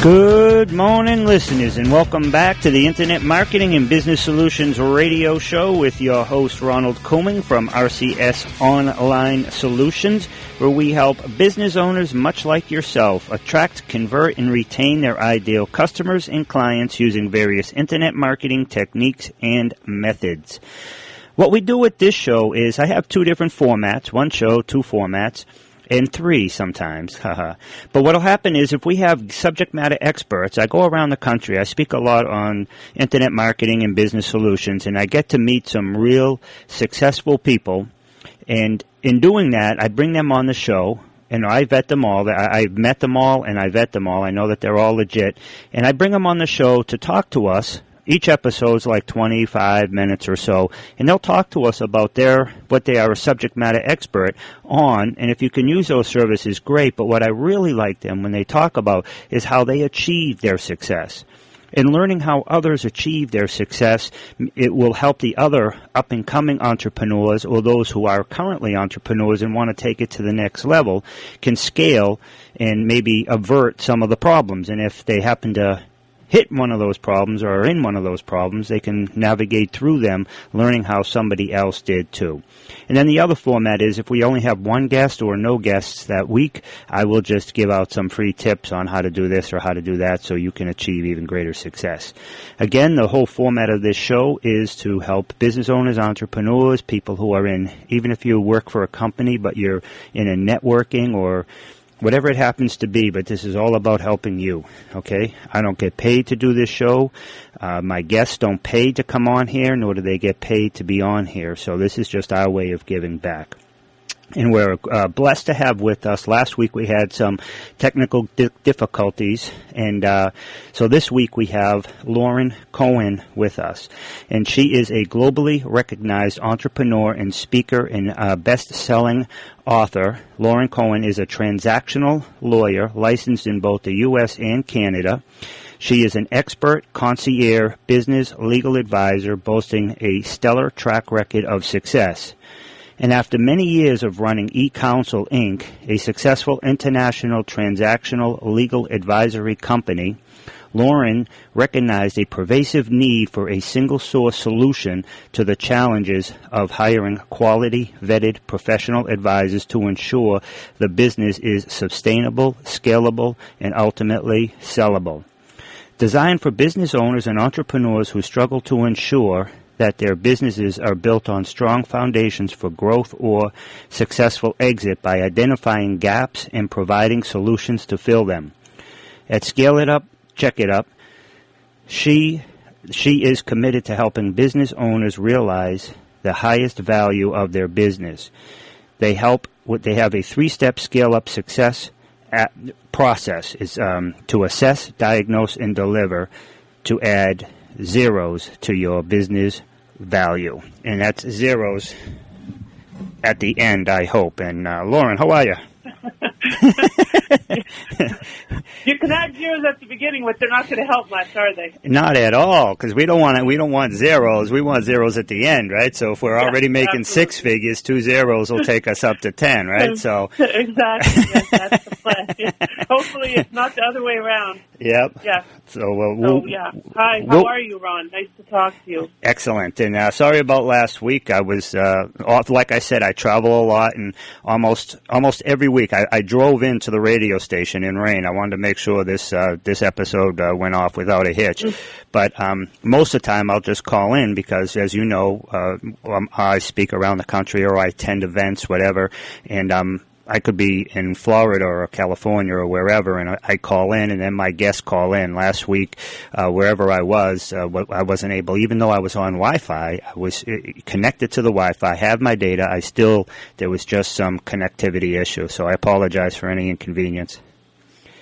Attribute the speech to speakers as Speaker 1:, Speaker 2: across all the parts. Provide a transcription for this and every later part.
Speaker 1: Good morning, listeners, and welcome back to the Internet Marketing and Business Solutions Radio Show with your host, Ronald Couming from RCS Online Solutions, where we help business owners much like yourself attract, convert, and retain their ideal customers and clients using various Internet marketing techniques and methods. What we do with this show is I have two different formats, one show, two formats, and three sometimes. But what will happen is if we have subject matter experts, I go around the country, I speak a lot on internet marketing and business solutions, and I get to meet some real successful people. And in doing that, I bring them on the show, and I vet them all. I've met them all, and I vet them all. I know that they're all legit. And I bring them on the show to talk to us. Each episode's like 25 minutes or so, and they'll talk to us about what they are a subject matter expert on, and if you can use those services, great, but what I really like them when they talk about is how they achieve their success. In learning how others achieve their success, it will help the other up-and-coming entrepreneurs or those who are currently entrepreneurs and want to take it to the next level, can scale and maybe avert some of the problems, and if they happen to hit one of those problems or are in one of those problems, they can navigate through them, learning how somebody else did too. And then the other format is if we only have one guest or no guests that week, I will just give out some free tips on how to do this or how to do that so you can achieve even greater success. Again, the whole format of this show is to help business owners, entrepreneurs, people who are in, even if you work for a company but you're in a networking or whatever it happens to be, but this is all about helping you, okay? I don't get paid to do this show. My guests don't pay to come on here, nor do they get paid to be on here. So this is just our way of giving back. And we're blessed to have with us. Last week we had some technical difficulties, and so this week we have Loren Cohen with us. And she is a globally recognized entrepreneur and speaker and best-selling author. Loren Cohen is a transactional lawyer licensed in both the U.S. and Canada. She is an expert concierge business legal advisor boasting a stellar track record of success. And after many years of running eCounsel, Inc., a successful international transactional legal advisory company, Loren recognized a pervasive need for a single-source solution to the challenges of hiring quality, vetted professional advisors to ensure the business is sustainable, scalable, and ultimately sellable. Designed for business owners and entrepreneurs who struggle to ensure that their businesses are built on strong foundations for growth or successful exit by identifying gaps and providing solutions to fill them. At ScaleUpCheckUp, she is committed to helping business owners realize the highest value of their business. They have a three-step scale-up success process is to assess, diagnose, and deliver to add zeros to your business value. And that's zeros at the end, I hope. And Loren, how are you?
Speaker 2: You can add zeros at the beginning, but they're not going to help much, are they?
Speaker 1: Not at all, because we don't want zeros. We want zeros at the end, right? So if we're already making
Speaker 2: absolutely.
Speaker 1: six figures, 2 zeros will take us up to 10, right? So
Speaker 2: exactly. Yes, that's the plan. Hopefully, it's not the other way around.
Speaker 1: Yep.
Speaker 2: Yeah.
Speaker 1: So
Speaker 2: Hi. How are you, Ron? Nice to talk to you.
Speaker 1: Excellent. And sorry about last week. I was off. Like I said, I travel a lot, and almost every week I drove into the radio station in rain. I wanted to make sure this episode went off without a hitch. But most of the time I'll just call in because, as you know, I speak around the country or I attend events, whatever, and I could be in Florida or California or wherever, and I call in, and then my guests call in. Last week, wherever I was, I wasn't able, even though I was on Wi-Fi, I was connected to the Wi-Fi, I have my data, there was just some connectivity issue, so I apologize for any inconvenience.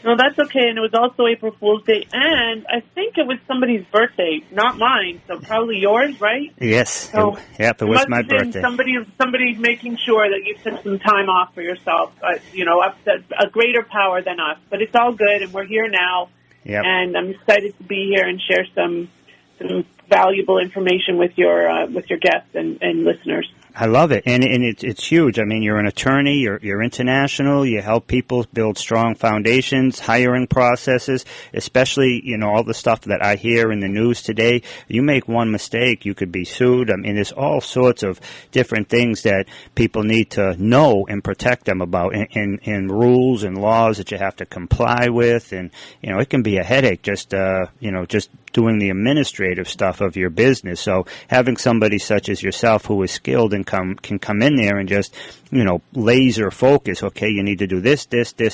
Speaker 2: No, that's okay, and it was also April Fool's Day, and I think it was somebody's birthday, not mine, so probably yours, right?
Speaker 1: Yes,
Speaker 2: so
Speaker 1: it was my birthday.
Speaker 2: Somebody's making sure that you took some time off for yourself, a greater power than us, but it's all good, and we're here now, and I'm excited to be here and share some valuable information with your guests and listeners.
Speaker 1: I love it, and it's huge. I mean, you're an attorney, you're international, you help people build strong foundations, hiring processes, especially, all the stuff that I hear in the news today. You make one mistake, you could be sued. I mean, there's all sorts of different things that people need to know and protect them about, and rules and laws that you have to comply with, and, it can be a headache just doing the administrative stuff of your business. So having somebody such as yourself who is skilled and can come in there and just, laser focus, okay, you need to do this,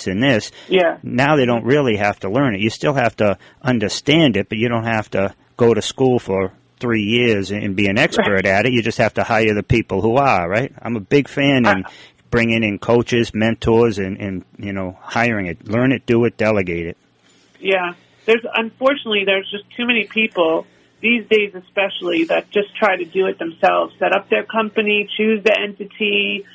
Speaker 1: and this.
Speaker 2: Yeah.
Speaker 1: Now they don't really have to learn it. You still have to understand it, but you don't have to go to school for 3 years and be an expert at it. You just have to hire the people who are, right? I'm a big fan in bringing in coaches, mentors, and hiring it. Learn it, do it, delegate it.
Speaker 2: Yeah. Unfortunately, there's just too many people these days, especially, that just try to do it themselves, set up their company, choose the entity,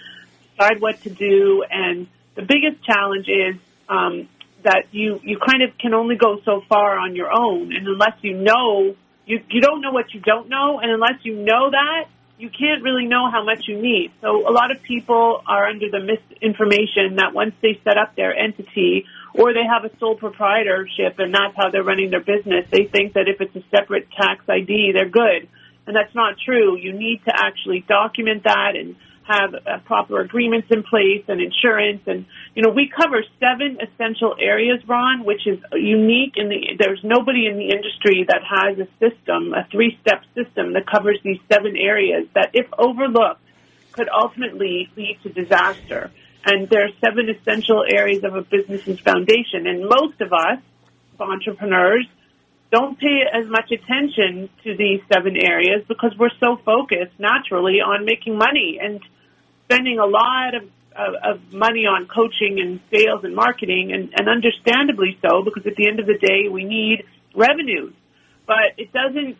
Speaker 2: decide what to do. And the biggest challenge is that you kind of can only go so far on your own. And unless you know, you don't know what you don't know. And unless you know that, you can't really know how much you need. So a lot of people are under the misinformation that once they set up their entity or they have a sole proprietorship and that's how they're running their business, they think that if it's a separate tax ID, they're good. And that's not true. You need to actually document that and have proper agreements in place and insurance. And, we cover 7 essential areas, Ron, which is unique. There's nobody in the industry that has a system, a 3-step system that covers these 7 areas that, if overlooked, could ultimately lead to disaster. And there are 7 essential areas of a business's foundation. And most of us, entrepreneurs, don't pay as much attention to these 7 areas because we're so focused naturally on making money and spending a lot of money on coaching and sales and marketing, and understandably so, because at the end of the day, we need revenues. But it doesn't,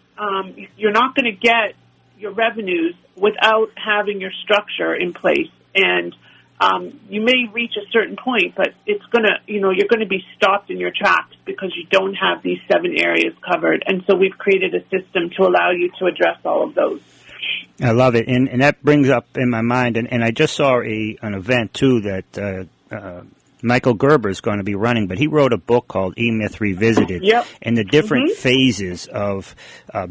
Speaker 2: you're not going to get your revenues without having your structure in place. And you may reach a certain point, but it's going to, you're going to be stopped in your tracks because you don't have these 7 areas covered. And so we've created a system to allow you to address all of those.
Speaker 1: I love it, and that brings up in my mind, and I just saw an event, too, that Michael Gerber is going to be running, but he wrote a book called E-Myth Revisited,
Speaker 2: yep.
Speaker 1: And the different phases of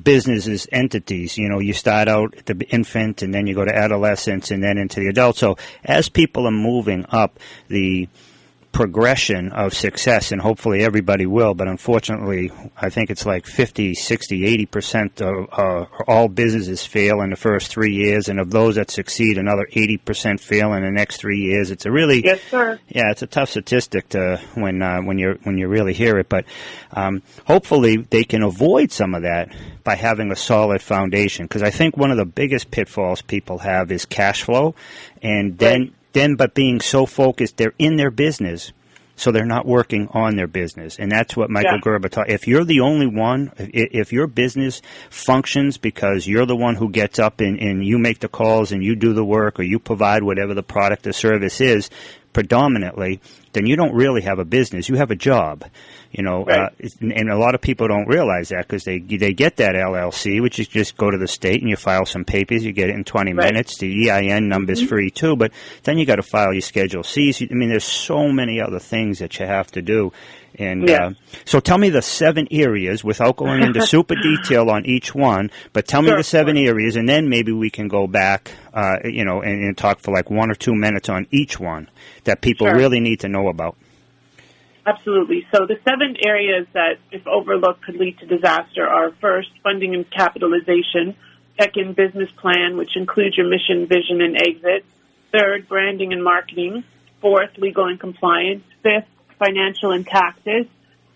Speaker 1: businesses, entities. You start out at the infant, and then you go to adolescence, and then into the adult. So as people are moving up the progression of success, and hopefully everybody will, but unfortunately I think it's like 50, 60, 80% of all businesses fail in the first 3 years, and of those that succeed, another 80% fail in the next 3 years. It's a really,
Speaker 2: yes, sir.
Speaker 1: Yeah, it's a tough statistic to when you really hear it, but hopefully they can avoid some of that by having a solid foundation, because I think one of the biggest pitfalls people have is cash flow, and but being so focused, they're in their business, so they're not working on their business. And that's what Michael Gerber taught. If you're the only one, if your business functions because you're the one who gets up and you make the calls and you do the work or you provide whatever the product or service is predominantly, then you don't really have a business. You have a job.
Speaker 2: Right.
Speaker 1: And a lot of people don't realize that because they get that LLC, which is just go to the state and you file some papers. You get it in 20 minutes. The EIN number's free too, but then you got to file your Schedule C's. I mean, there's so many other things that you have to do. And so tell me the 7 areas without going into super detail on each one, but tell me the 7 areas, and then maybe we can go back, and talk for like 1 or 2 minutes on each one that people really need to know about.
Speaker 2: Absolutely. So the 7 areas that, if overlooked, could lead to disaster are: first, funding and capitalization; second, business plan, which includes your mission, vision, and exit; third, branding and marketing; fourth, legal and compliance; fifth, financial and taxes;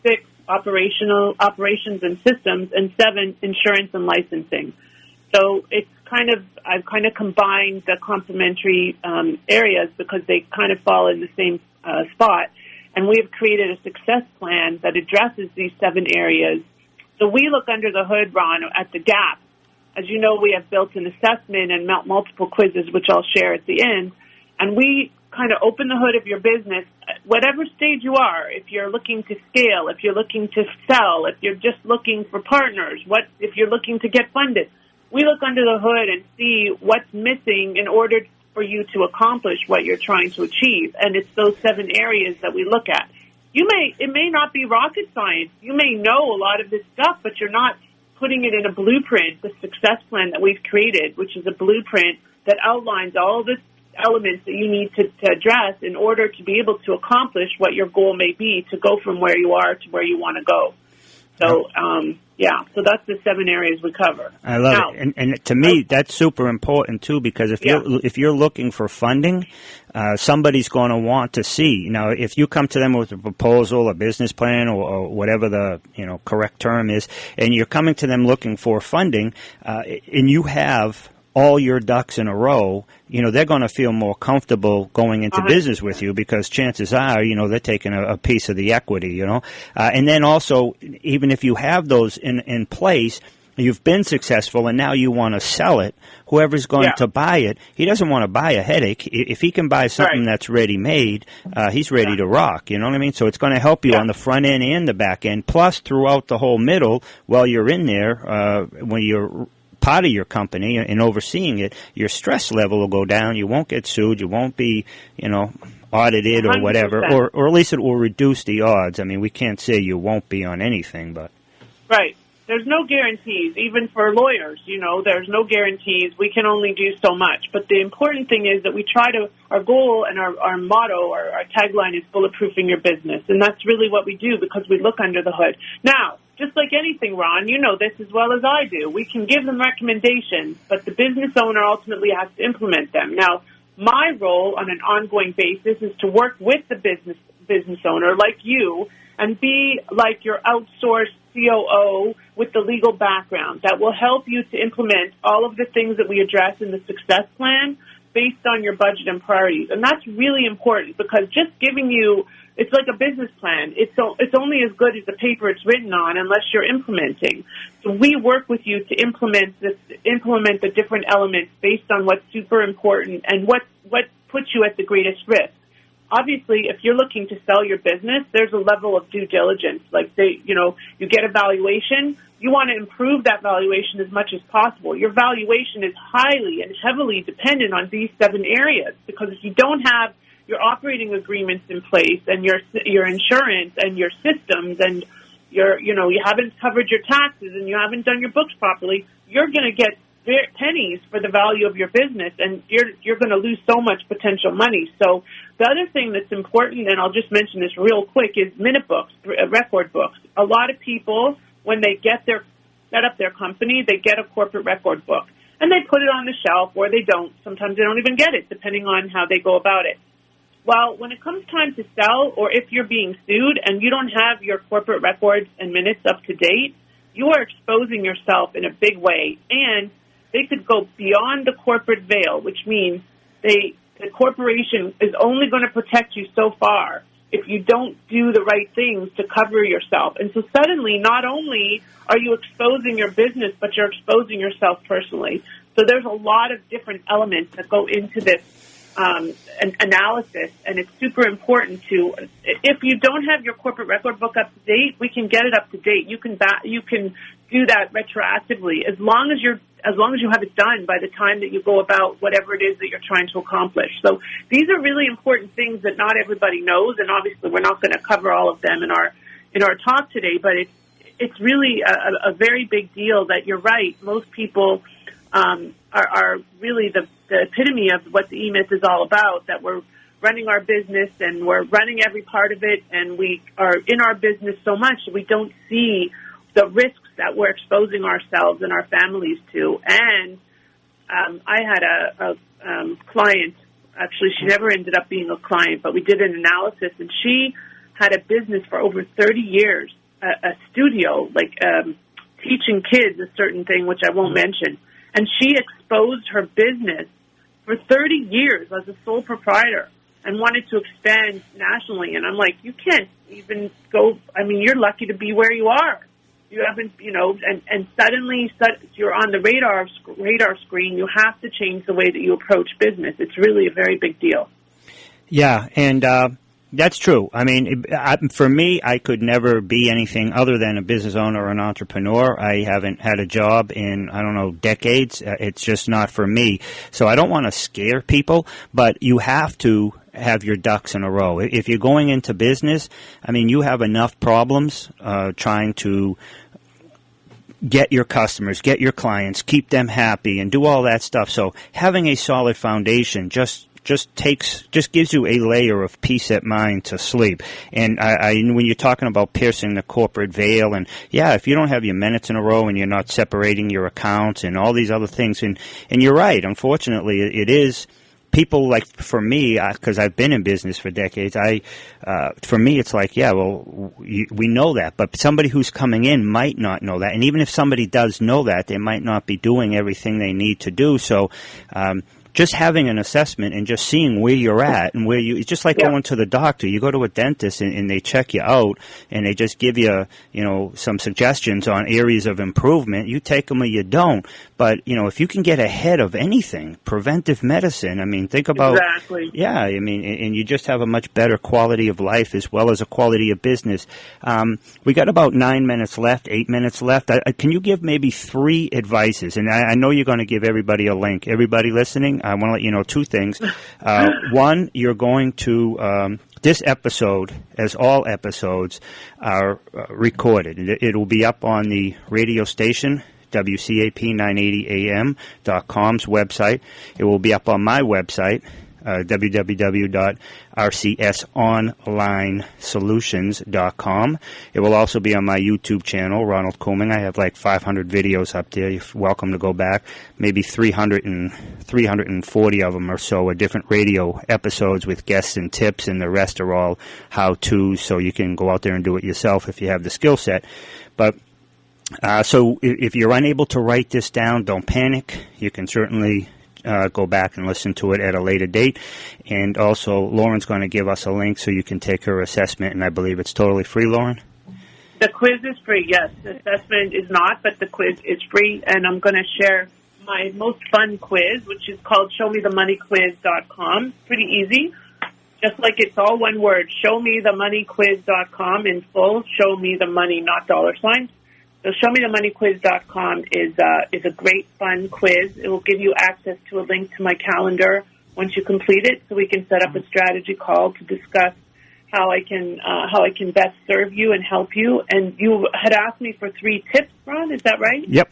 Speaker 2: sixth, operations and systems; and 7, insurance and licensing. So I've kind of combined the complementary areas because they kind of fall in the same spot. And we have created a success plan that addresses these 7 areas. So we look under the hood, Ron, at the gap. As you know, we have built an assessment and multiple quizzes, which I'll share at the end. And we kind of open the hood of your business, whatever stage you are, if you're looking to scale, if you're looking to sell, if you're just looking for partners, if you're looking to get funded, we look under the hood and see what's missing in order for you to accomplish what you're trying to achieve. And it's those 7 areas that we look at. It may not be rocket science. You may know a lot of this stuff, but you're not putting it in a blueprint, the success plan that we've created, which is a blueprint that outlines all the elements that you need to address in order to be able to accomplish what your goal may be, to go from where you are to where you want to go. So, so that's the 7 areas we cover.
Speaker 1: I love it. And to me, that's super important, too, because if you're looking for funding, somebody's going to want to see. Now, if you come to them with a proposal, a business plan, or whatever the correct term is, and you're coming to them looking for funding, and you have all your ducks in a row, they're going to feel more comfortable going into business with you, because chances are, they're taking a piece of the equity, and then also, even if you have those in place, you've been successful and now you want to sell it, whoever's going to buy it, he doesn't want to buy a headache. If he can buy something that's ready-made, he's ready to rock, you know what I mean? So it's going to help you on the front end and the back end, plus throughout the whole middle, while you're in there, when you're part of your company and overseeing it, your stress level will go down. You won't get sued. You won't be, audited or 100%. Whatever, or at least it will reduce the odds. I mean, we can't say you won't be on anything, but
Speaker 2: right. There's no guarantees, even for lawyers. There's no guarantees. We can only do so much. But the important thing is that we try to. Our goal and our motto, our tagline is bulletproofing your business, and that's really what we do, because we look under the hood. Now, just like anything, Ron, you know this as well as I do. We can give them recommendations, but the business owner ultimately has to implement them. Now, my role on an ongoing basis is to work with the business owner, like you, and be like your outsourced COO with the legal background that will help you to implement all of the things that we address in the success plan based on your budget and priorities. And that's really important, because just giving you, it's like a business plan. It's only as good as the paper it's written on unless you're implementing. So we work with you to implement the different elements based on what's super important and what puts you at the greatest risk. Obviously, if you're looking to sell your business, there's a level of due diligence. Like you get a valuation. You want to improve that valuation as much as possible. Your valuation is highly and heavily dependent on these 7 areas, because if you don't have your operating agreements in place and your insurance and your systems and you haven't covered your taxes and you haven't done your books properly, you're going to get pennies for the value of your business, and you're going to lose so much potential money. So the other thing that's important, and I'll just mention this real quick, is minute books, record books. A lot of people, when they set up their company, they get a corporate record book, and they put it on the shelf, or they don't. Sometimes they don't even get it, depending on how they go about it. Well, when it comes time to sell, or if you're being sued and you don't have your corporate records and minutes up to date, you are exposing yourself in a big way, and they could go beyond the corporate veil, which means the corporation is only going to protect you so far if you don't do the right things to cover yourself. And so suddenly, not only are you exposing your business, but you're exposing yourself personally. So there's a lot of different elements that go into this analysis, and it's super important to, if you don't have your corporate record book up to date, we can get it up to date. You can do that retroactively as long as you have it done by the time that you go about whatever it is that you're trying to accomplish. So these are really important things that not everybody knows, and obviously we're not going to cover all of them in our talk today, but it's really a very big deal that you're right. Most people are really the epitome of what the E-Myth is all about, that we're running our business and we're running every part of it, and we are in our business so much that we don't see the risks that we're exposing ourselves and our families to. And I had a client, actually she never ended up being a client, but we did an analysis, and she had a business for over 30 years, a studio, like teaching kids a certain thing, which I won't mention. And she exposed her business for 30 years as a sole proprietor and wanted to expand nationally. And I'm like, you can't even go, I mean, you're lucky to be where you are. You haven't, and suddenly you're on the radar screen. You have to change the way that you approach business. It's really a very big deal.
Speaker 1: Yeah, and That's true. I mean, for me, I could never be anything other than a business owner or an entrepreneur. I haven't had a job in, I don't know, decades. It's just not for me. So I don't want to scare people, but you have to have your ducks in a row. If you're going into business, I mean, you have enough problems trying to get your customers, get your clients, keep them happy, and do all that stuff. So having a solid foundation just gives you a layer of peace at mind to sleep. And when you're talking about piercing the corporate veil, and if you don't have your minutes in a row and you're not separating your accounts and all these other things, and you're right, unfortunately, it is. People like, for me, because I've been in business for decades, for me it's like, we know that, but somebody who's coming in might not know that, and even if somebody does know that, they might not be doing everything they need to do. So just having an assessment and just seeing where you're at and it's just like going to the doctor. You go to a dentist and they check you out and they just give you, some suggestions on areas of improvement. You take them or you don't. But, if you can get ahead of anything, preventive medicine, I mean, think about...
Speaker 2: Exactly.
Speaker 1: Yeah, I mean, and you just have a much better quality of life as well as a quality of business. We got about 8 minutes left. Can you give maybe 3 advices? And I know you're going to give everybody a link. Everybody listening, I want to let you know 2 things. One, you're going to... this episode, as all episodes, are recorded. It will be up on the radio station, WCAP980am.com's website. It will be up on my website, www.rcsonlinesolutions.com. It will also be on my YouTube channel, Ronald Couming. I have like 500 videos up there. You're welcome to go back. Maybe 340 of them or so are different radio episodes with guests and tips, and the rest are all how-tos, so you can go out there and do it yourself if you have the skill set. But so if you're unable to write this down, don't panic. You can certainly go back and listen to it at a later date. And also, Loren's going to give us a link so you can take her assessment, and I believe it's totally free, Loren?
Speaker 2: The quiz is free, yes. The assessment is not, but the quiz is free, and I'm going to share my most fun quiz, which is called ShowMeTheMoneyQuiz.com. Pretty easy. Just like it's all one word, ShowMeTheMoneyQuiz.com in full. Show me the money, not dollar signs. So ShowMeTheMoneyQuiz.com is a great, fun quiz. It will give you access to a link to my calendar once you complete it, so we can set up a strategy call to discuss how I can best serve you and help you. And you had asked me for 3 tips, Ron. Is that right?
Speaker 1: Yep.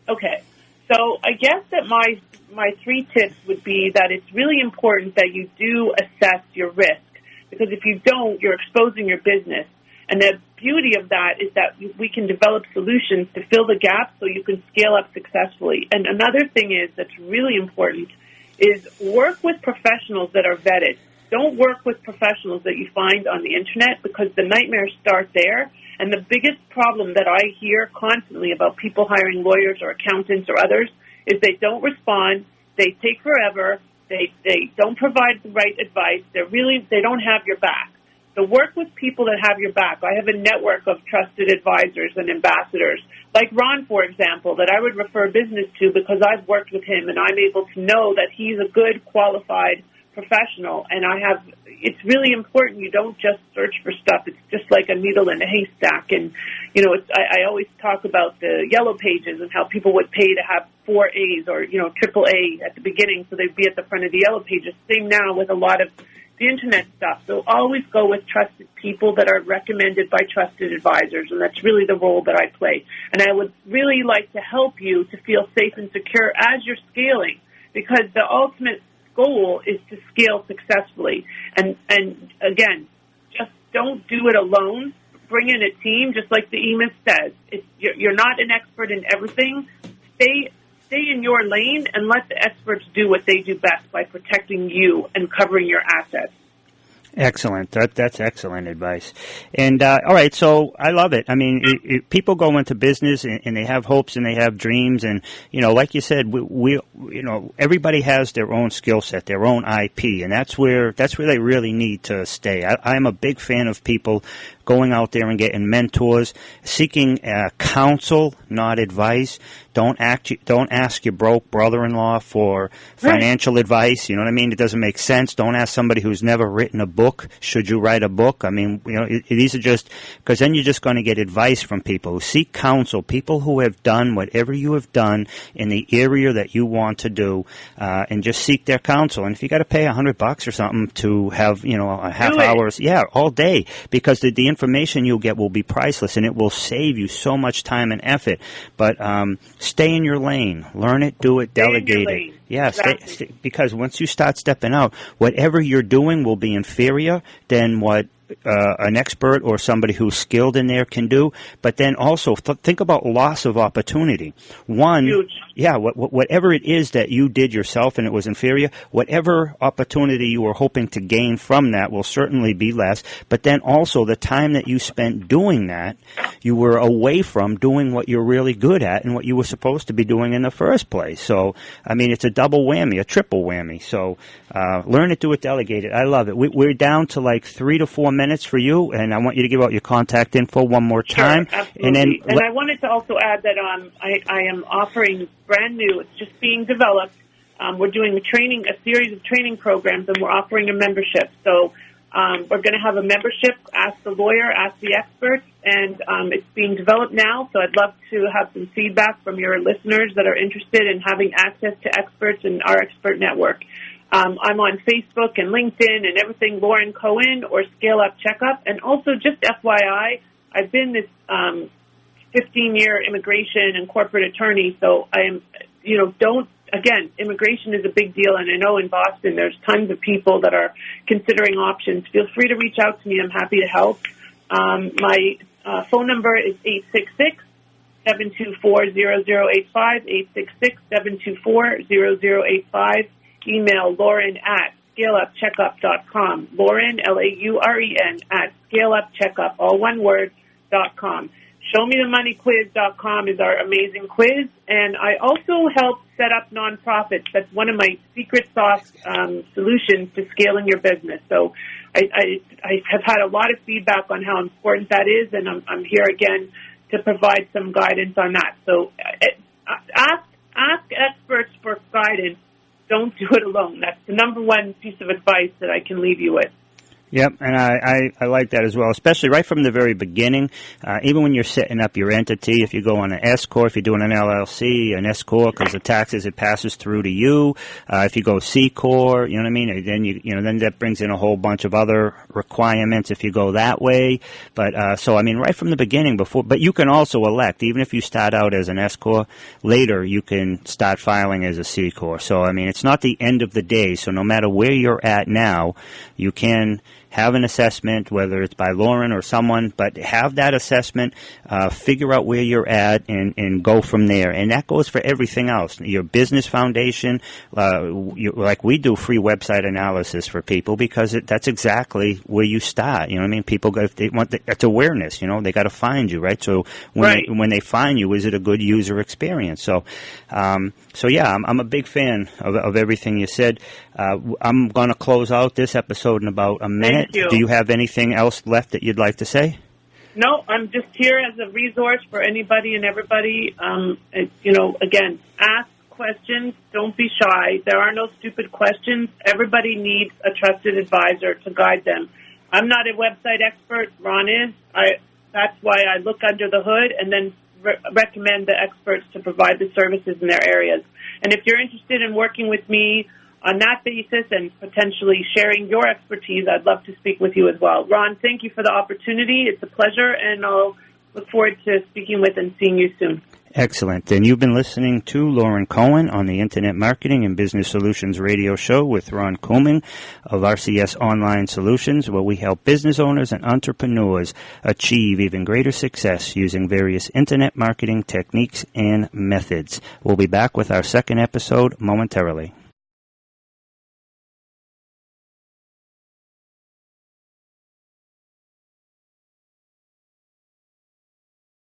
Speaker 2: Okay. So I guess that my 3 tips would be that it's really important that you do assess your risk, because if you don't, you're exposing your business. And the beauty of that is that we can develop solutions to fill the gaps so you can scale up successfully. And another thing that's really important is work with professionals that are vetted. Don't work with professionals that you find on the Internet, because the nightmares start there. And the biggest problem that I hear constantly about people hiring lawyers or accountants or others is they don't respond, they take forever, they don't provide the right advice, they don't have your back. So work with people that have your back. I have a network of trusted advisors and ambassadors, like Ron, for example, that I would refer business to because I've worked with him and I'm able to know that he's a good, qualified professional. And it's really important you don't just search for stuff. It's just like a needle in a haystack. And, I always talk about the yellow pages and how people would pay to have 4 A's or, triple A at the beginning so they'd be at the front of the yellow pages. Same now with a lot of the Internet stuff. So always go with trusted people that are recommended by trusted advisors, and that's really the role that I play. And I would really like to help you to feel safe and secure as you're scaling, because the ultimate goal is to scale successfully. And again, just don't do it alone. Bring in a team, just like the EMIS says. You're not an expert in everything. Stay in your lane and let the experts do what they do best by protecting you and covering your assets.
Speaker 1: Excellent. That's excellent advice. And all right, so I love it. I mean, people go into business and they have hopes and they have dreams, and like you said, we everybody has their own skill set, their own IP, and that's where they really need to stay. I'm a big fan of people going out there and getting mentors, seeking counsel, not advice. Don't ask your broke brother-in-law for financial advice. You know what I mean? It doesn't make sense. Don't ask somebody who's never written a book. Should you write a book? I mean, you know, these are just, because then you're just going to get advice from people. Seek counsel, people who have done whatever you have done in the area that you want to do, and just seek their counsel. And if you got to pay $100 or something to have, you know, a half hours, all day, because the information you'll get will be priceless, and it will save you so much time and effort. But stay in your lane. Learn it, do it, delegate it. Yeah, exactly. Because once you start stepping out, whatever you're doing will be inferior than what an expert or somebody who's skilled in there can do. But then also think about loss of opportunity. One, huge. Yeah, whatever it is that you did yourself and it was inferior, whatever opportunity you were hoping to gain from that will certainly be less. But then also the time that you spent doing that, you were away from doing what you're really good at and what you were supposed to be doing in the first place. So, I mean, it's a double whammy, a triple whammy. So, learn it, do it, delegate it. I love it. We're down to like 3 to 4 minutes for you, and I want you to give out your contact info one more time.
Speaker 2: Sure, absolutely. And I wanted to also add that I am offering brand new. It's just being developed. We're doing a series of training programs, and we're offering a membership. So we're going to have a membership, Ask the Lawyer, Ask the Expert, and it's being developed now. So I'd love to have some feedback from your listeners that are interested in having access to experts in our expert network. I'm on Facebook and LinkedIn and everything, Loren Cohen or ScaleUpCheckUp. And also, just FYI, I've been this 15-year immigration and corporate attorney, so I am, immigration is a big deal, and I know in Boston there's tons of people that are considering options. Feel free to reach out to me. I'm happy to help. My phone number is 866-724-0085, 866-724-0085. Email Loren at ScaleUpCheckUp.com. Loren, Lauren, at ScaleUpCheckUp, all one word, .com. ShowMeTheMoneyQuiz.com is our amazing quiz, and I also help set up nonprofits. That's one of my secret sauce solutions to scaling your business. So I have had a lot of feedback on how important that is, and I'm here again to provide some guidance on that. So ask experts for guidance. Don't do it alone. That's the number one piece of advice that I can leave you with.
Speaker 1: Yep, and I like that as well, especially right from the very beginning. Even when you're setting up your entity, if you go on an S corp, if you're doing an LLC, an S corp, because the taxes it passes through to you. If you go C corp, you know what I mean. Then that brings in a whole bunch of other requirements if you go that way. But so I mean, right from the beginning, but you can also elect, even if you start out as an S corp, later you can start filing as a C corp. So I mean, it's not the end of the day. So no matter where you're at now, you can have an assessment, whether it's by Loren or someone, but have that assessment, figure out where you're at, and go from there. And that goes for everything else. Your business foundation, like we do free website analysis for people because that's exactly where you start. You know what I mean? People, if they want it's awareness, you know, they got to find you, right? So when they find you, is it a good user experience? So yeah, I'm a big fan of everything you said. I'm going to close out this episode in about a minute.
Speaker 2: Thank you.
Speaker 1: Do you have anything else left that you'd like to say?
Speaker 2: No, I'm just here as a resource for anybody and everybody. Again, ask questions. Don't be shy. There are no stupid questions. Everybody needs a trusted advisor to guide them. I'm not a website expert. Ron is. That's why I look under the hood and then recommend the experts to provide the services in their areas. And if you're interested in working with me on that basis and potentially sharing your expertise, I'd love to speak with you as well. Ron, thank you for the opportunity. It's a pleasure, and I'll look forward to speaking with and seeing you soon.
Speaker 1: Excellent. And you've been listening to Loren Cohen on the Internet Marketing and Business Solutions radio show with Ron Couming of RCS Online Solutions, where we help business owners and entrepreneurs achieve even greater success using various Internet marketing techniques and methods. We'll be back with our second episode momentarily.